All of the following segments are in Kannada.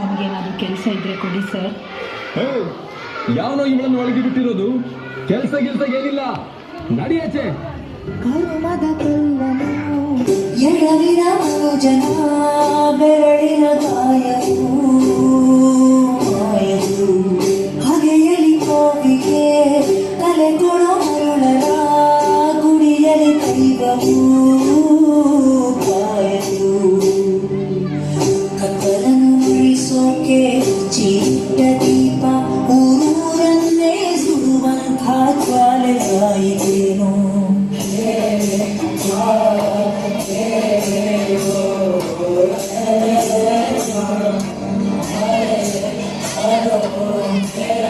ನನಗೇನಾದರೂ ಕೆಲಸ ಇದ್ರೆ ಕೊಡಿ ಸರ್. ಯಾವನೋ ಇವಳನ್ನು ಒಳಗೆ ಬಿಟ್ಟಿರೋದು? ಕೆಲಸ ಏನಿಲ್ಲ, ನಡಿಯಾಚೆ. ಕರುಮದ ಕಲ್ಲನು ಎಡವಿನ ಮನುಜನ ಬೆರಳಿನ ಗಾಯವು ಹಗೆಯಲಿ ಕೋವಿಗೆ ತಲೆ ಕೊಡೋ ಮರುಳರ ಗುಡಿಯಲಿ ದೈವವು ಕಾಯದು. ಕತ್ತಲನ್ನು ಉಳಿಸೋಕೆ ಚಿಟ್ಟ ದೀಪ ಊರನ್ನೇ ಸುಡುವಂಥ ಜ್ವಾಲೆಯಾಯಿತೇನೋ.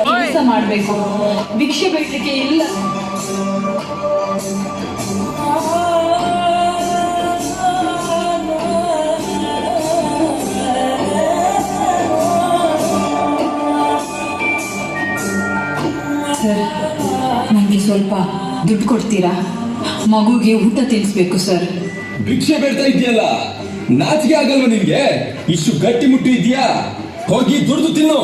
ಕೆಲಸ ಮಾಡಬೇಕು, ಭಿಕ್ಷೆ ಬೇಡಲಿಕ್ಕೆ ಇಲ್ಲ. ಸರ್, ನನಗೆ ಸ್ವಲ್ಪ ದುಡ್ಡು ಕೊಡ್ತೀರಾ? ಮಗುಗೆ ಊಟ ತಿನ್ನಿಸ್ಬೇಕು ಸರ್. ಭಿಕ್ಷೆ ಬೇಡ್ತಾ ಇದೆಯಲ್ಲ, ನಾಚಿಕೆ ಆಗಲ್ವ ನಿನ್ಗೆ? ಇಷ್ಟು ಗಟ್ಟಿ ಮುಟ್ಟಿ ಇದೆಯಾ? ಹೋಗಿ ದುಡ್ದು ತಿನ್ನು.